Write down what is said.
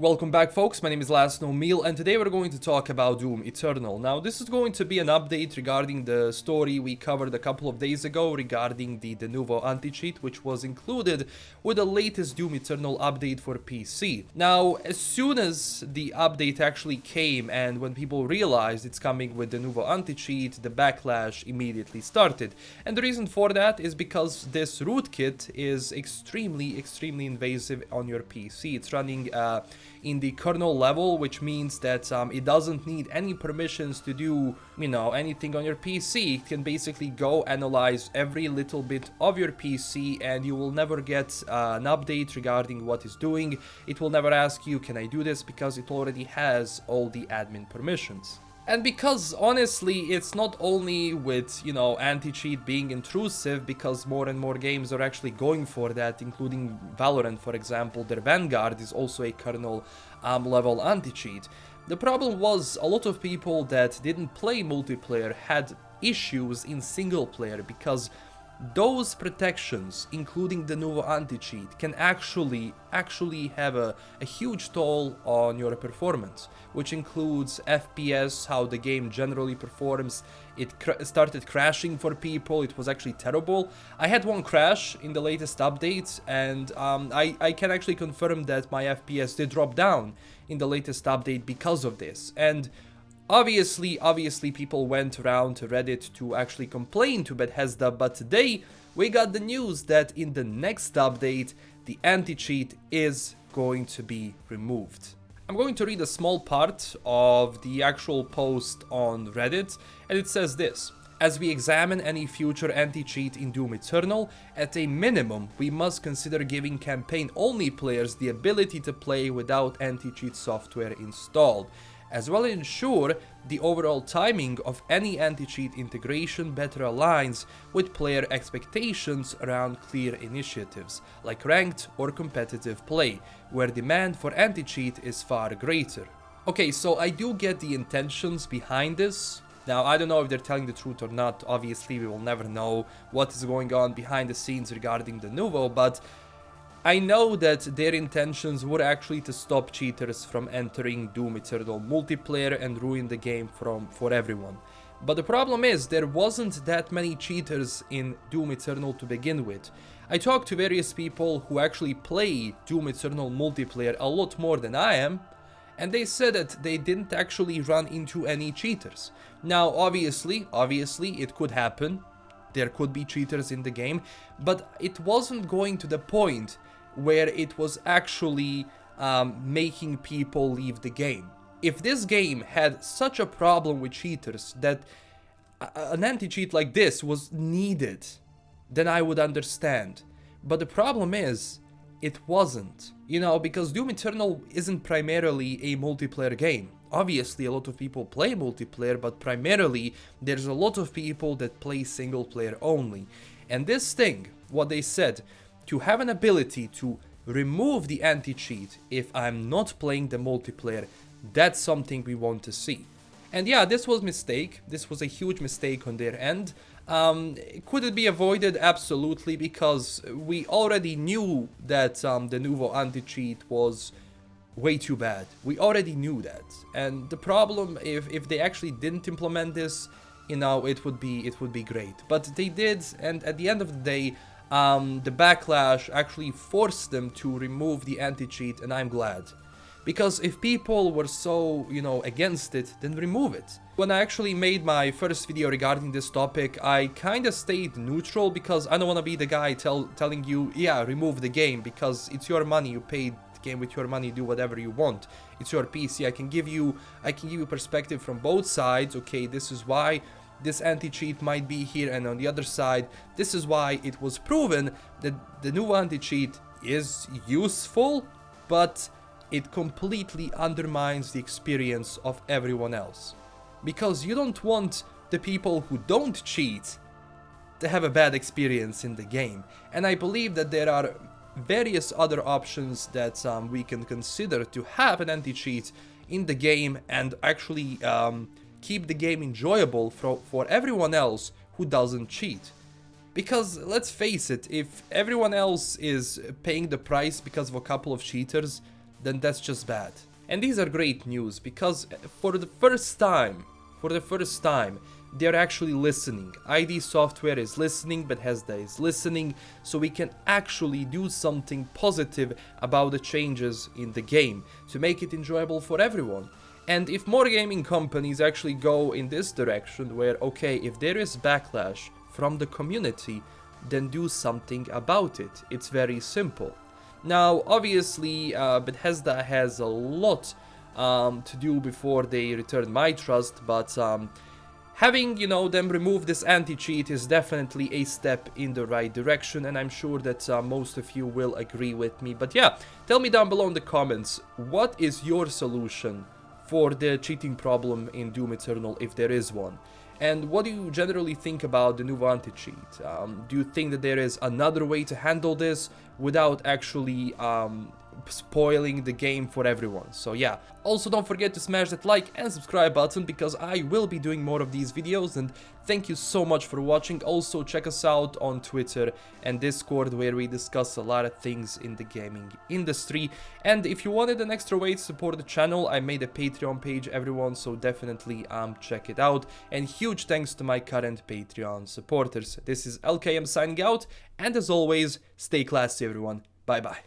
Welcome back, folks. My name is LastKnownMeal, and today we're going to talk about Doom Eternal. Now, this is going to be an update regarding the story we covered a couple of days ago regarding the Denuvo anti-cheat, which was included with the latest Doom Eternal update for PC. Now, as soon as the update actually came and when people realized it's coming with Denuvo anti-cheat, the backlash immediately started. And the reason for that is because this rootkit is extremely invasive on your PC. It's running in the kernel level, which means that it doesn't need any permissions to do, anything on your PC. It can basically go analyze every little bit of your PC and you will never get an update regarding what it's doing. It will never ask you, can I do this? Because it already has all the admin permissions. And because, honestly, it's not only with, anti-cheat being intrusive, because more and more games are actually going for that, including Valorant, for example. Their Vanguard is also a kernel level anti-cheat. The problem was a lot of people that didn't play multiplayer had issues in single player, because those protections, including the Denuvo anti-cheat, can actually have a huge toll on your performance, which includes FPS, how the game generally performs. It started crashing for people. It was actually terrible. I had one crash in the latest update, and I can actually confirm that my FPS did drop down in the latest update because of this. And Obviously, people went around to Reddit to actually complain to Bethesda, but today we got the news that in the next update, the anti-cheat is going to be removed. I'm going to read a small part of the actual post on Reddit, and it says this: as we examine any future anti-cheat in Doom Eternal, at a minimum, we must consider giving campaign-only players the ability to play without anti-cheat software installed, as well as ensure the overall timing of any anti-cheat integration better aligns with player expectations around clear initiatives, like ranked or competitive play, where demand for anti-cheat is far greater. Okay, so I do get the intentions behind this. Now, I don't know if they're telling the truth or not. Obviously, we will never know what is going on behind the scenes regarding the Denuvo, but I know that their intentions were actually to stop cheaters from entering Doom Eternal multiplayer and ruin the game for everyone. But the problem is, there wasn't that many cheaters in Doom Eternal to begin with. I talked to various people who actually play Doom Eternal multiplayer a lot more than I am, and they said that they didn't actually run into any cheaters. Now, obviously, it could happen. There could be cheaters in the game, but it wasn't going to the point where it was actually making people leave the game. If this game had such a problem with cheaters that an anti-cheat like this was needed, then I would understand. But the problem is, it wasn't. Because Doom Eternal isn't primarily a multiplayer game. Obviously, a lot of people play multiplayer, but primarily, there's a lot of people that play single player only. And this thing, what they said, to have an ability to remove the anti-cheat if I'm not playing the multiplayer, that's something we want to see. And yeah, this was a mistake. This was a huge mistake on their end. Could it be avoided? Absolutely, because we already knew that the Denuvo anti-cheat was way too bad. We already knew that. And the problem, if they actually didn't implement this, it would be great. But they did, and at the end of the day, the backlash actually forced them to remove the anti-cheat, and I'm glad. Because if people were so, against it, then remove it. When I actually made my first video regarding this topic, I kinda stayed neutral, because I don't wanna be the guy telling you, yeah, remove the game, because it's your money, you paid the game with your money, do whatever you want. It's your PC. I can give you perspective from both sides. Okay, this is why this anti-cheat might be here, and on the other side, this is why it was proven that the new anti-cheat is useful, but it completely undermines the experience of everyone else. Because you don't want the people who don't cheat to have a bad experience in the game. And I believe that there are various other options that we can consider to have an anti-cheat in the game and actually keep the game enjoyable for everyone else who doesn't cheat. Because let's face it, if everyone else is paying the price because of a couple of cheaters, then that's just bad. And these are great news because for the first time, they're actually listening. ID Software is listening, Bethesda is listening, so we can actually do something positive about the changes in the game to make it enjoyable for everyone. And if more gaming companies actually go in this direction where, okay, if there is backlash from the community, then do something about it. It's very simple. Now, obviously, Bethesda has a lot to do before they return my trust, but having, you know, them remove this anti-cheat is definitely a step in the right direction, and I'm sure that most of you will agree with me. But yeah, tell me down below in the comments, what is your solution for the cheating problem in Doom Eternal, if there is one? And what do you generally think about the Denuvo anti-cheat? Do you think that there is another way to handle this without actually spoiling the game for everyone? So yeah, also don't forget to smash that like and subscribe button because I will be doing more of these videos, and thank you so much for watching. Also check us out on Twitter and Discord where we discuss a lot of things in the gaming industry. And if you wanted an extra way to support the channel, I made a Patreon page, everyone, so definitely check it out. And huge thanks to my current Patreon supporters. This is LKM signing out, and as always, stay classy everyone. Bye bye.